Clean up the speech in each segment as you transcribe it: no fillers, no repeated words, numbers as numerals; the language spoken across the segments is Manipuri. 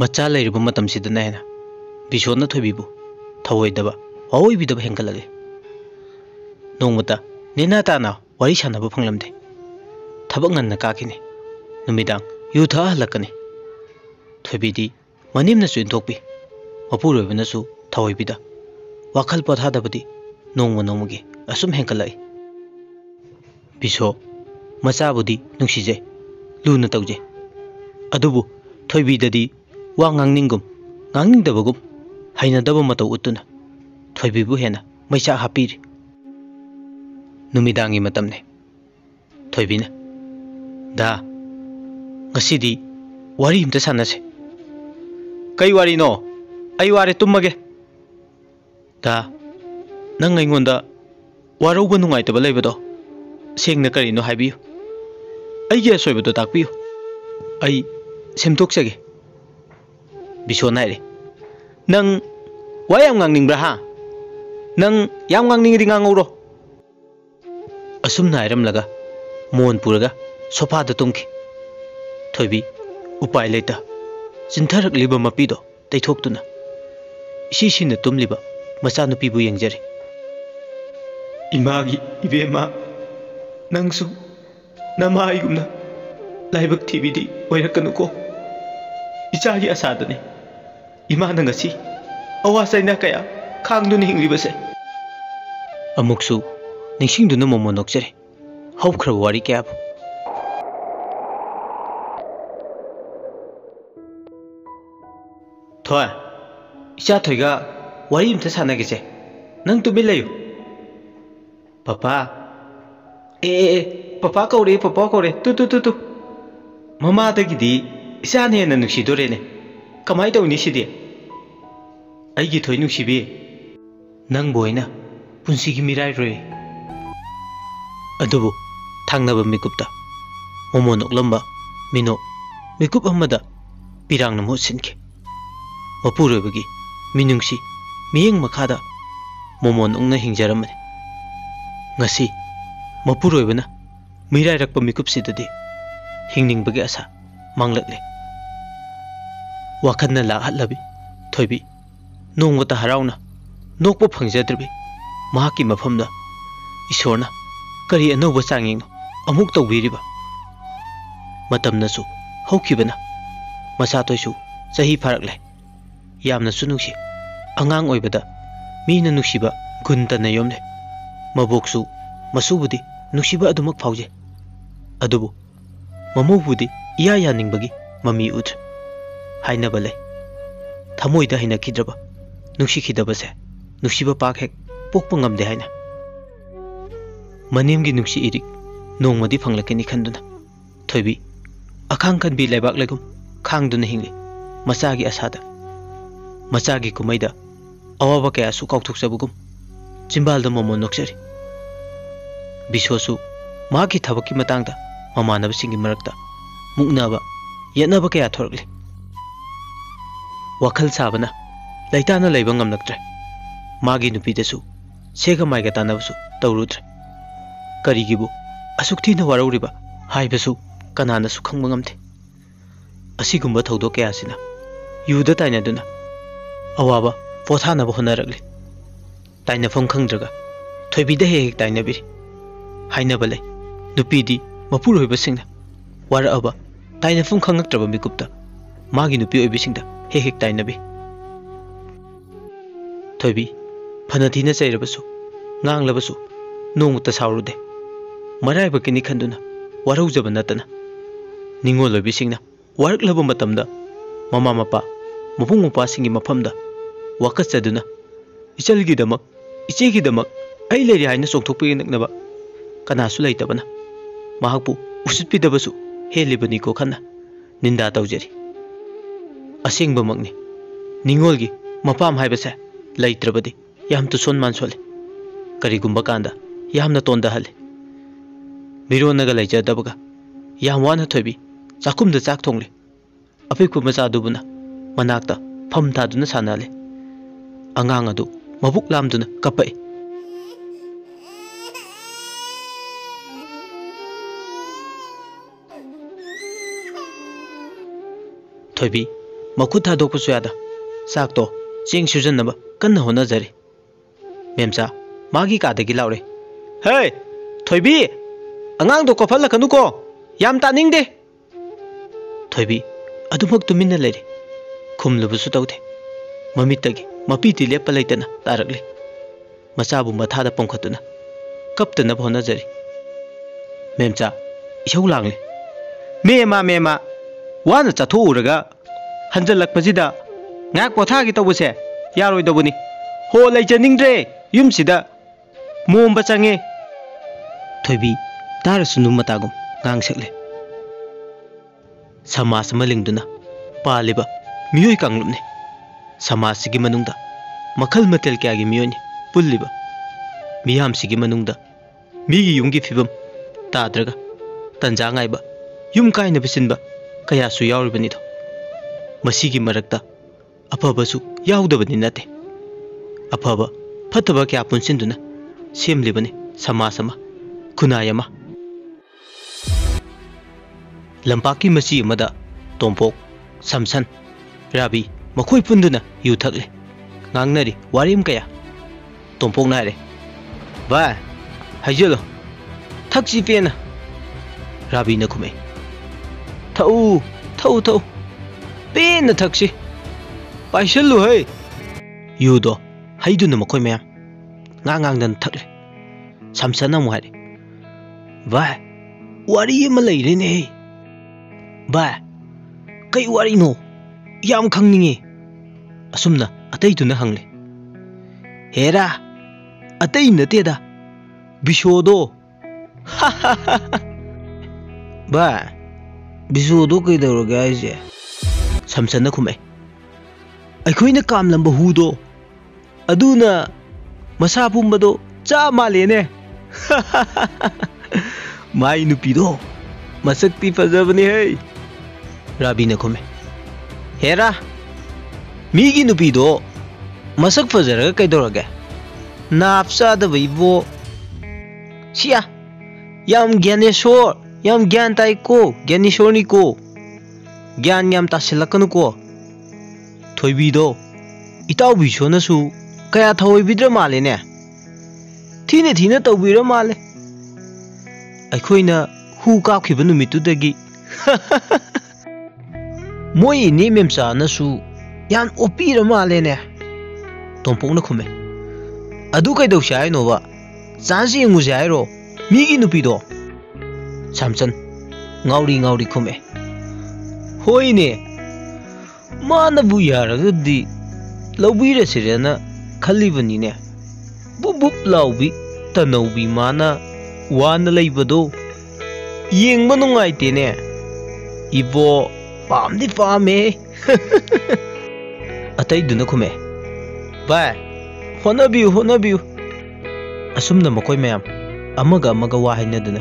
मचा लेरिबा मतमसिदना हेना बिशोना थोबिबु थवोइदबा अवोइबिदबा हेंगलगे नोंमता नेना ताना वारी सानबा फंगलमदे थबक ngन्न काखिने नुमिदांग युथा हलकने थोबिदी मनिमनसु इंथोकपि मपुरोइबनसु थवोइबिदा वाखल पथादबदी नोंम नोंमगे असुम हेंगलई बिशो मचाबुदी नुंसिजे लूना तौजे अदुबु थोबिददी वा ngangningum ngangningdabagum hainadaba matau utuna thoibibu hena maisa hapiri numidangi matamne thoibina da ngasidi wari imta sanase kai wari no ai ware tummage da nang aingonda warouba nungaitaba leibado sengna karino haibiyu aige asoibado takpiyu ai semtoksage बिशोनाइरे नंग वायाम ngangningब्रा हा नंग याम ngangningdi ngangौरो असुम नाइरमलगा मोन पुरगा सोफादा तुमखि थोइबी उपाय लेता चिंथरकलिबा मपीदो तैथोक्तुना इसीसिन तुमलिबा मचानुपीबु यंगजरे Imangi इबेमा नंगसु नमाइगुमना लाइबक थीबिदी ओइरकनुको इचागी आसादने इमाना ngasi awasaina kaya khangduni hinglibase amuksu ningsingduna momo nokjare haukhra wari kya bu thoa icha thoiga wari imta sanagese nang tumi layu papa papa kore tu mama dagidi isa ne na nuksidore ne kamai tawni sidi aigi thoi nuksibi nang boina punsigi mirai roi adubu thangnaba mikupta momo noklamba mino mikup amada pirangna mo sinke mapurobagi minungsi miyeng makhada momo nokna hingjaramane ngasi mapuroibana mirai rakpa mikup sidadi hingningबगे आशा मांगलकले वाखन्ना लाहल्लबी थोइबी नोंगता हराउना नोकपो फंगजद्रबी महाकी मफमदा ईश्वरना करी अनौबा चांगिंग अमुक तौबीरिबा मतमनसु हौखिबना मसातोइसु चही फारकले यामनसु नुक्सी अंगांग ओइबदा मीना नुक्सीबा गुनतना योमले मबोकसु मसुबुदी नुक्सीबा अदुमक फाउजे अदुबु ममोबुदी इया यानिंगबगी ममी उद्र हाइनबले थमोइदा हिनखिद्रबा नुक्सीखिदबसे नुक्सीबा पाक हेक पोकपा ngamde हाइना मनिमगी नुक्सी इरिक नोंमदी फंगलकनी खंदुना थोइबी अखांग खनबी लेबाक लेगुम खांगदुना हिंगली मचागी आसादा मचागी कुमैदा अवाबा कयासु काउथोक्सबुगुम चिंबालदा मोमो नोक्सरी बिसोसु मागी थबकी मतांगदा ममानबसिंगी मरकता मुकनाबा यत्नबा कया थोरकले वखल साबना लैताना लैबा ngamnaktre मागी नुपीदसु सेगा माइगा तानबसु तौरुद्रे करिगिबु असुक्थिना वारौरिबा हाइबसु कनानासु खंबा ngamte असिगुम्बा थौदो कयासिना युदा ताइनादुना अवाबा पोथानबा होनारकले ताइनाफम खंद्रगा थोइबिदा हेक ताइनाबिरि हाइनबले नुपीदी मपुरोइबसिंगना वारअबा ताइनाफम खंगक्त्रबा मिकुप्ता मागी नुपी ओइबिसिंगदा हेक ताइनाबि थोइबी फनथीना चैरबसु nganglabasु नोंगता सावरुदे मराइबकिनी खंदुना वारौजबा नतना निंगोलबिसिंगना वारकलबा मतमदा ममा मपा मपुंग मपासिंगी मफमदा वाकचदुना इचलगिदमक इचेगिदमक आई लेरि हाइना चोंथोकपि नकनबा कनासु लैतबना महाकपु उसितपिदबसु हेलिबनिको खन्ना निंदा तौजरी असेंगबमकनी निंगोलगी मपाम हाइबसे लैत्रबदी याम तो सोन मानसोले करिगुम्बा कांदा यामना तोंदहले मिरोनगा लैजदबगा याम वाना थोइबी चाकुमदा चाक थोंगले अपिकु मचादुबुना मनाक्ता फम थादुना सानाले अंगांग अदु मबुक लामदुना कपै थोइबी मखुद थादोꯛꯄꯁꯨ यादा चाकतो चेंग सुजन्नब कन्ना होनाजरी मेमचा मागी कादगी लाउरे हे थोइबी अंगांग दो कोफलकनुको याम तानिंगदे थोइबी अदुमक तुमिन्ना लेरे खुमलबसु तौदे ममितगी मपीति लेप लेतना तारकले मचाबु मथादा पंखतुना कप्तन होनाजरी मेमचा इशौ लांगले मेमा वाना चाथोउरगा हंजलकपजिदा ngak pothagi tawbse yaroi dobuni ho leijaningdre yumsida momba change thoibi darasunu matagum ngangsekle samas malingduna paliba miyoi kanglumne samasigi manungda makhal matel kyagi miyoni pulliba miyamsigi manungda migi yumgi fibam tadraga tanjangaiba yum kaina bisinba kaya su yauribani do masigi marakta अफबसु याउदबनि नते अफब फतब क्या पुनसिन्दुना सेमलिबने समासमा खुनायमा लंपाकी मसी मदा तोंपोक समसन राबी मखोय पुंदुना युथकले ngangnari warim kaya तोंपोक नारे बा हाइजलो थक्सी पेना राबी न खुमे थौ पेन थक्सी पाइसलु है युदो हाइदुन मखोय मैम ngang थकले समसना मुहारे बा वारी म लैरेने बा कई वारी नो याम खंगनिंगे असुमना अतैदुना हंगले हेरा अतै नतेदा बिशोदो बा बिशोदो कइदौरगे आइजे समसना खुमे अखोइना कामलंबा हुदो अदुना मसा पुंबदो चा मालेने माई नुपीदो मसक्ति फजबने है राबी न खुमे हेरा मीगी नुपीदो मसक फजरगा कइदौरगे नापसा दबइबो सिया याम ज्ञानेश्वर याम ज्ञान ताइको ज्ञानेश्वरनी को ज्ञान याम तासिलकनु को थोइबीदो इताउ बिशोनसु कया थोइबिद्र मालेने थीने तौबिर माले अखोइना हु काखिब नुमितुदगी मोई ने मेमचानसु यान ओपीर मालेने तोंपोकना खुमे अदु कैदौसे हाइनोबा चांस येंगुसे हाइरो मीगी नुपीदो समसन ngawri खुमे होइने मानबु यारगदि लौबिरसिरेना खल्लिबनिने बुबुप लाउबी तनौबी माना वाना लैबदो येंगबा नुंगाइतेने इबो पामदि पामे अतैदुना खुमे बाय होनबियु असुमना मखोय मयाम अमगा वा हाइनदुना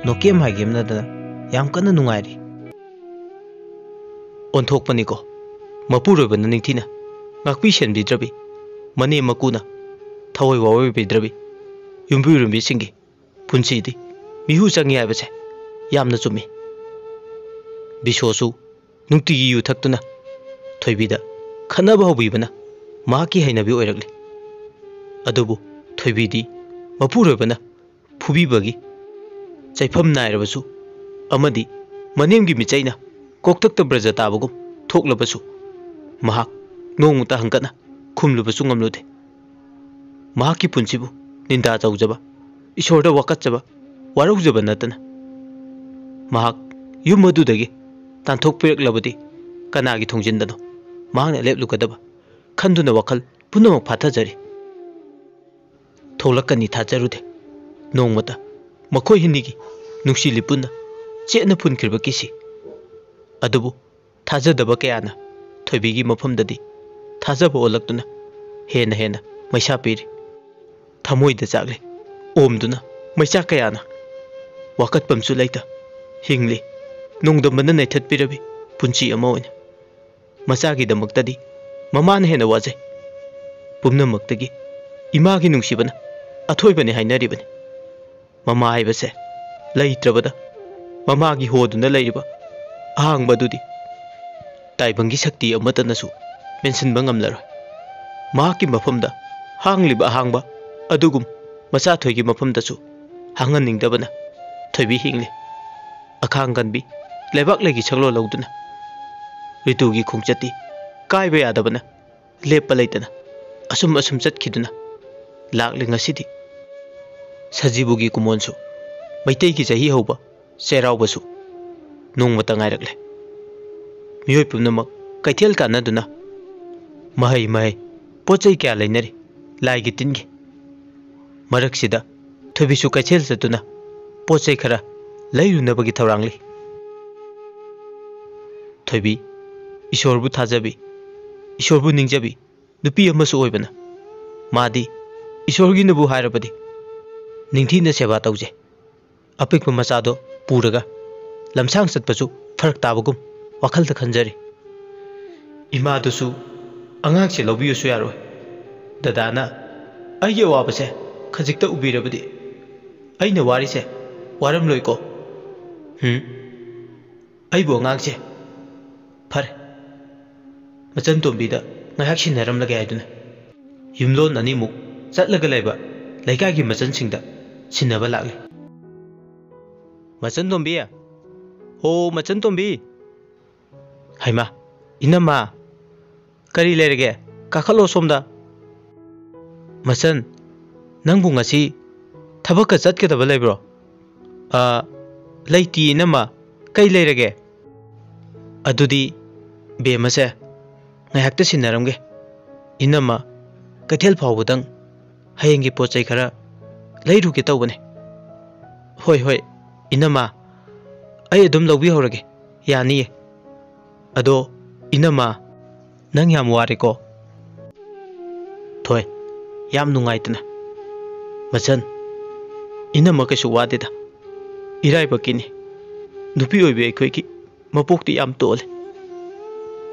नोकेम हाइगेमनदना याम कन्ना नुंगाइरि ओंथोकपनिको मपुरोबना निंथिना ngakpi senbidrabi mane makuna thawai wawi bidrabi yumbi singi punsi di mihu changi aibase yamna chumi bisosu nungtigi yu thaktuna thoibida khanaba hobibana maki hainabi oiragli adubu thoibidi mapurobana phubibagi chaifam nairabasu amadi manemgi michaina koktakta braja tabagum thoklabasu mahak नोंगता हंकना खुमलुबसु ngamlude mahaki punsibu ninda chaujaba ishorda wakatjaba waraujaba natana mahak yum adudagi tanthok pireklabadi kanagi thongjindano mahakna leplukadaba khanduna wakal punamak phathajari tholakani thajarude nongmata makhoi hinigi nungsili punna chena punkhirba kisi adubu thajadaba kayana thoibigi mafamdadi थाजब ओलक्तुना हेना मैसा पीरी थमोइद चागले ओमदुना मैसा कयाना वाकतपमसु लैता हिंगली नोंगदमना नैथतपिरबि पुंची अमा ओइना मचागिदमक्तदि ममान हेना वाजे पुमनमक्तगी इमागी नुंसिबना अथोइबने हाइनरिबने ममा हाइबसे लैत्रबदा ममागी होदुना लैरिबा अहांगबदुदि ताइबंगी शक्ति अमतनसु मेंसनबा ngamlaroi mahaki mafamda hangliba ahangba adugum macha thoigi mafamdasu hangan ningdabana thoibi hingli akhang ganbi lebak legi changlo lawduna ritugi khongchati kaiba yadabana lepa leitana asum chatkhiduna lakle ngasidi sajibugi kumonsu maitai ki jahi hoba seraubasu nongmata ngairakle miyoi pumnamak kaithel kanaduna mahai pochai kya leinari laigi tingi maraksida thobisu kaichel satuna pochai khara leirunabagi thorangli thoibi ishorbu thajabi ishorbu ningjabi nupi amasu oibana madi ishorgi nabu hairabadi ningthina seba tawje apikpa machado puraga lamsang satpasu farak tabagum wakhalda khanjari ima dusu angang se lobiyu su yaroi dadana aye wabase khajikta ubirabadi aina wari se waram loiko aibo angang se fare machan tombida ngayak sinaram lage aiduna yumlon ani muk chatlaga leba laikai gi machan singda sinaba lakle machan tombi ho machan tombi haima inama kari lerege kakhalo somda machan nangbu ngasi thabak ka chatkedaba leibro leiti inama kai lerege adudi bemase ngayakta sinaramge inama kaithel phawbudang hayengi pochai khara leiruge tawbane hoi inama ai adum lawbi horage yani ado inama nang yam ware ko thoi yam nungaitna machan inama kaisu wadeda irai bakini nupi oibe khoi ki mapokti yam tole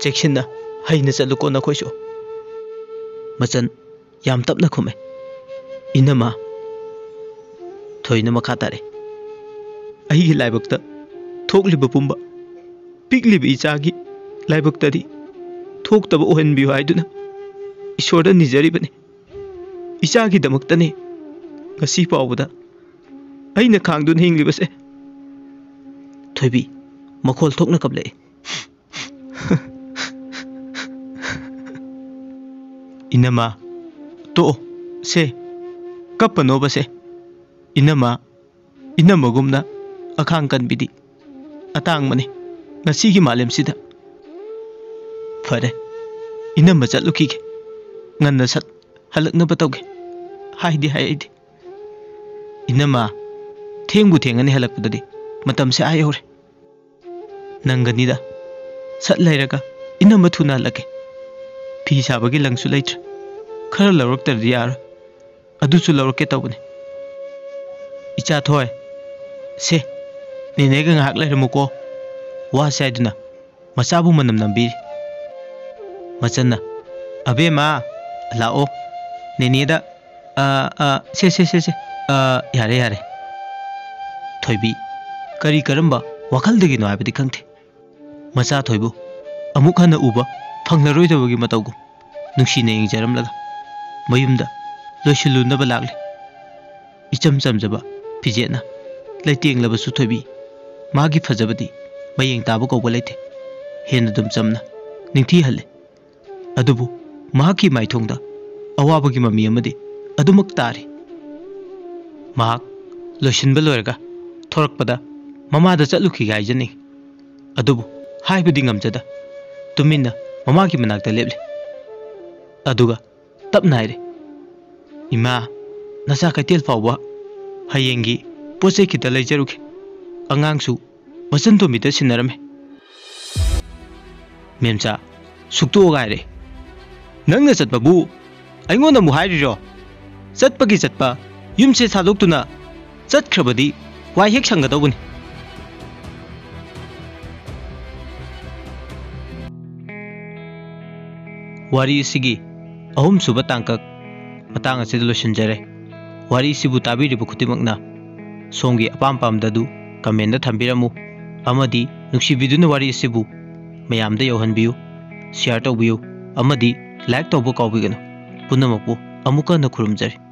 cheksinna haina chaluko na khoisu machan yam tapna khume inama thoina makha tare ai gi laibakta thokliba pumba pikliba ichagi laibaktadi थोक्तब ओहनबियो हाइदुना ईश्वर निजरिबने इचागी दमक्तने ngasi पावबदा अइना खांगदुन हिंगलिबसे थोइबी मखोल थोकना कबले इनमा तो से कपनो बसे इनमगुमना अखांग कनबिदी अतांग मने ngasi gi malem sida फरे enum चलुकी ngana sat halakna batawge haidi haidi inama thengbu thengani halakpudadi matam se ai hore nangani da sat lairaga inama thuna lake phi sabagi langsu laitra khara lawrak tar yar adu su lawrake tawne icha thoi se nene ga ngak lairamuko wa saiduna masabu manam nambi machanna abe ma lao nene da se yare thoibi kari karamba wakal degi no abdi khangte macha thoibu amuk hana uba phanglaroi dawagi matawgu nungsi ne ingjaram laga mayumda loisiluna ba lagle icham chamjaba pijena leiteng labasu thoibi magi phajabadi mayeng tabu ko bolete hen dum chamna ningthi halle adubu mahaki maithongda awabagi mami amadi adumak tari mahak loisinba loiraga thorakpada mamada chatluki gaijani adubu haibadi ngamjada tuminna mamagi manakta leble aduga tapna haire ima nasa kaitel fawba hayengi pochai kita leijaruke angangsu machanto mita sinarame memcha sukto gaire nangna chatpabu aingona mu hairiro chatpagi chatpa yumse sadoktuna chatkrabadi wai hek sangadobuni wari sigi ahum suba tangkak matang asida losinjare wari sibu tabiribu khutimakna somgi apam pam dadu comment da thambiramu amadi nuksibiduna wari sibu ꯃꯌꯥꯝꯗ ꯌꯧꯍꯟꯕꯤꯌꯨ, ꯁꯤꯌꯥꯔ ꯇꯧꯕꯤꯌꯨ, ꯑꯃꯗꯤ ꯂꯥꯏꯛ ꯇꯧꯕ ꯀꯥꯎꯕꯤꯒꯅꯨ꯫ ꯄꯨꯝꯅꯃꯛꯄꯨ ꯑꯃꯨꯛꯀ ꯍꯟꯅ ꯈꯨꯔꯨꯝꯖꯔꯤ꯫